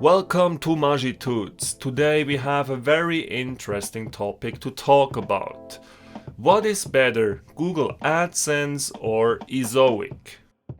Welcome to Magitudes. Today we have a very interesting topic to talk about. What is better, Google AdSense or EZOIC?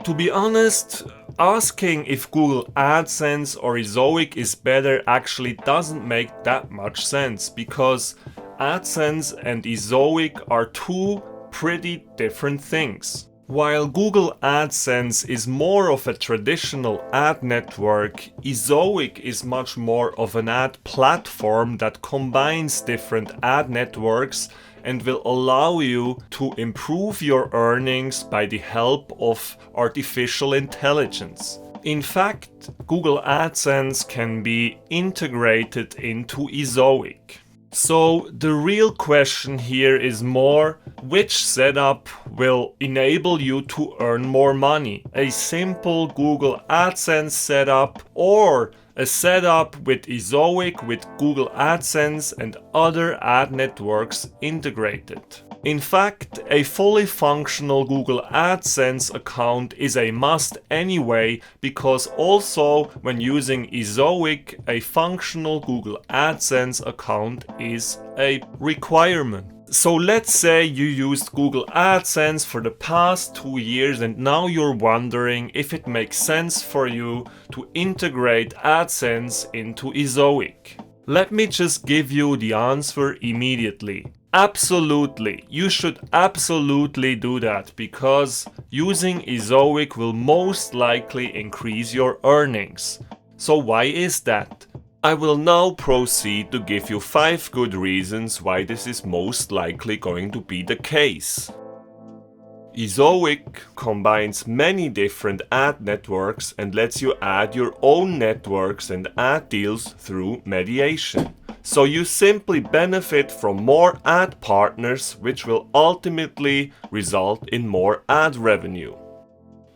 To be honest, asking if Google AdSense or EZOIC is better actually doesn't make that much sense because AdSense and EZOIC are two pretty different things. While Google AdSense is more of a traditional ad network, EZOIC is much more of an ad platform that combines different ad networks and will allow you to improve your earnings by the help of artificial intelligence. In fact, Google AdSense can be integrated into EZOIC. So the real question here is more, which setup will enable you to earn more money? A simple Google AdSense setup or a setup with EZOIC with Google AdSense and other ad networks integrated. In fact, a fully functional Google AdSense account is a must anyway, because also when using EZOIC, a functional Google AdSense account is a requirement. So let's say you used Google AdSense for the past 2 years and now you're wondering if it makes sense for you to integrate AdSense into EZOIC. Let me just give you the answer immediately. Absolutely, you should absolutely do that because using EZOIC will most likely increase your earnings. So why is that? I will now proceed to give you 5 good reasons why this is most likely going to be the case. EZOIC combines many different ad networks and lets you add your own networks and ad deals through mediation. So you simply benefit from more ad partners, which will ultimately result in more ad revenue.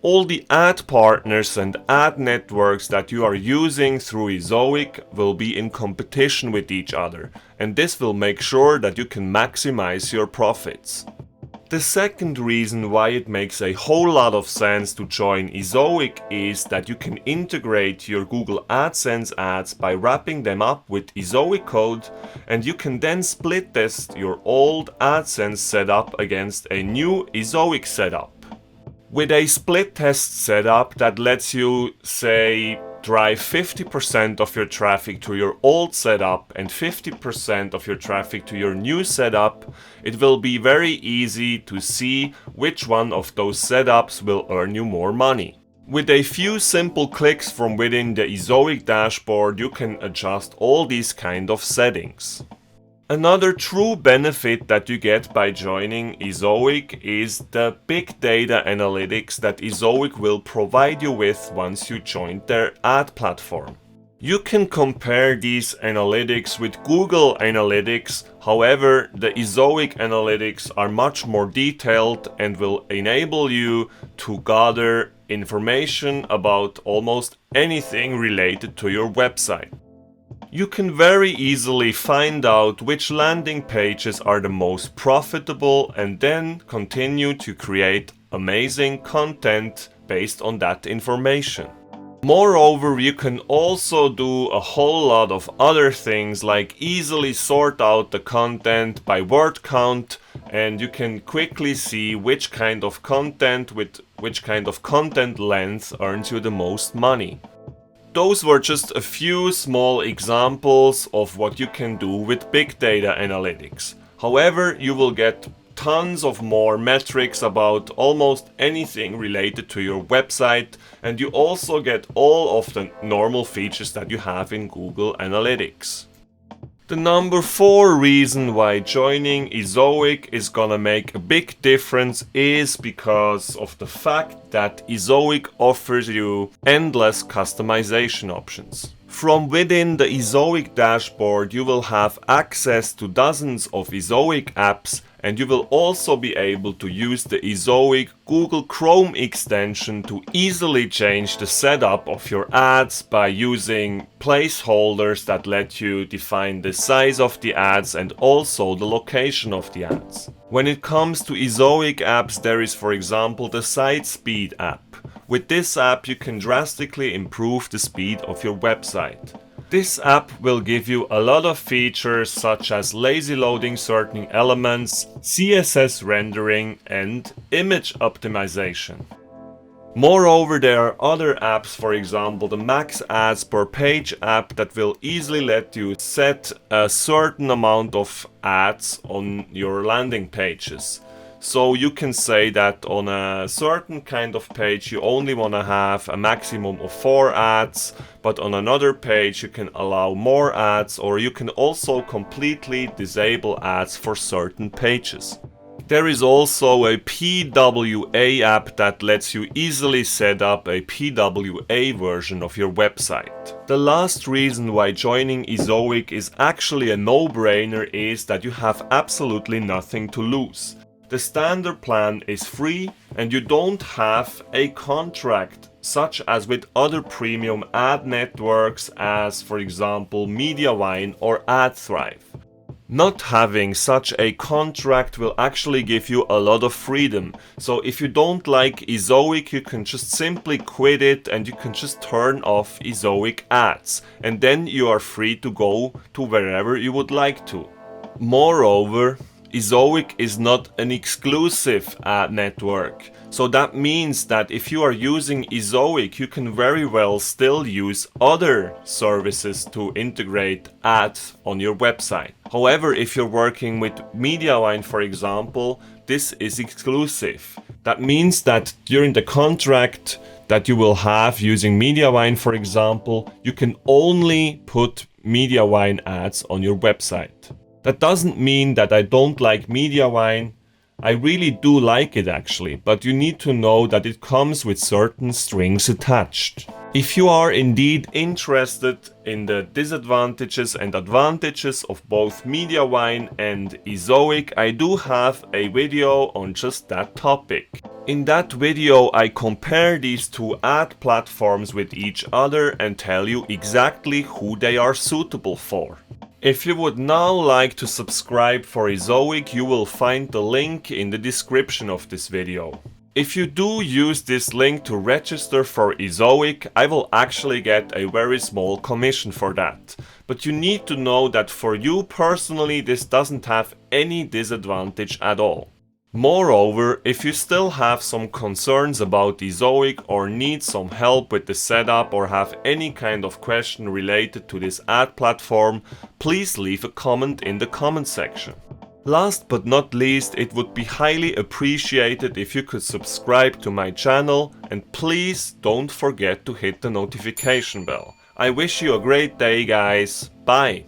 All the ad partners and ad networks that you are using through EZOIC will be in competition with each other, and this will make sure that you can maximize your profits. The second reason why it makes a whole lot of sense to join EZOIC is that you can integrate your Google AdSense ads by wrapping them up with EZOIC code, and you can then split test your old AdSense setup against a new EZOIC setup. With a split test setup that lets you, say, drive 50% of your traffic to your old setup and 50% of your traffic to your new setup, it will be very easy to see which one of those setups will earn you more money. With a few simple clicks from within the EZOIC dashboard, you can adjust all these kind of settings. Another true benefit that you get by joining EZOIC is the big data analytics that EZOIC will provide you with once you join their ad platform. You can compare these analytics with Google Analytics, however, the EZOIC analytics are much more detailed and will enable you to gather information about almost anything related to your website. You can very easily find out which landing pages are the most profitable and then continue to create amazing content based on that information. Moreover, you can also do a whole lot of other things like easily sort out the content by word count, and you can quickly see which kind of content with which kind of content length earns you the most money. Those were just a few small examples of what you can do with big data analytics. However, you will get tons of more metrics about almost anything related to your website, and you also get all of the normal features that you have in Google Analytics. The number 4 reason why joining EZOIC is gonna make a big difference is because of the fact that EZOIC offers you endless customization options. From within the EZOIC dashboard, you will have access to dozens of EZOIC apps, and you will also be able to use the EZOIC Google Chrome extension to easily change the setup of your ads by using placeholders that let you define the size of the ads and also the location of the ads. When it comes to EZOIC apps, there is, for example, the Site Speed app, With this app you can drastically improve the speed of your website. This app will give you a lot of features such as lazy loading certain elements, CSS rendering and image optimization. Moreover, there are other apps, for example the max ads per page app, that will easily let you set a certain amount of ads on your landing pages. So you can say that on a certain kind of page you only want to have a maximum of 4 ads, but on another page you can allow more ads, or you can also completely disable ads for certain pages. There is also a PWA app that lets you easily set up a PWA version of your website. The last reason why joining EZOIC is actually a no-brainer is that you have absolutely nothing to lose. The standard plan is free and you don't have a contract, such as with other premium ad networks as for example Mediawine or AdThrive. Not having such a contract will actually give you a lot of freedom. So if you don't like EZOIC, you can just simply quit it and you can just turn off EZOIC ads. And then you are free to go to wherever you would like to. Moreover, EZOIC is not an exclusive ad network. So that means that if you are using EZOIC, you can very well still use other services to integrate ads on your website. However, if you're working with Mediawine, for example, this is exclusive. That means that during the contract that you will have using Mediawine, for example, you can only put Mediawine ads on your website. That doesn't mean that I don't like Mediawine. I really do like it actually, but you need to know that it comes with certain strings attached. If you are indeed interested in the disadvantages and advantages of both Mediawine and EZOIC, I do have a video on just that topic. In that video I compare these two ad platforms with each other and tell you exactly who they are suitable for. If you would now like to subscribe for EZOIC, you will find the link in the description of this video. If you do use this link to register for EZOIC, I will actually get a very small commission for that. But you need to know that for you personally this doesn't have any disadvantage at all. Moreover, if you still have some concerns about EZOIC or need some help with the setup or have any kind of question related to this ad platform, please leave a comment in the comment section. Last but not least, it would be highly appreciated if you could subscribe to my channel and please don't forget to hit the notification bell. I wish you a great day guys, bye!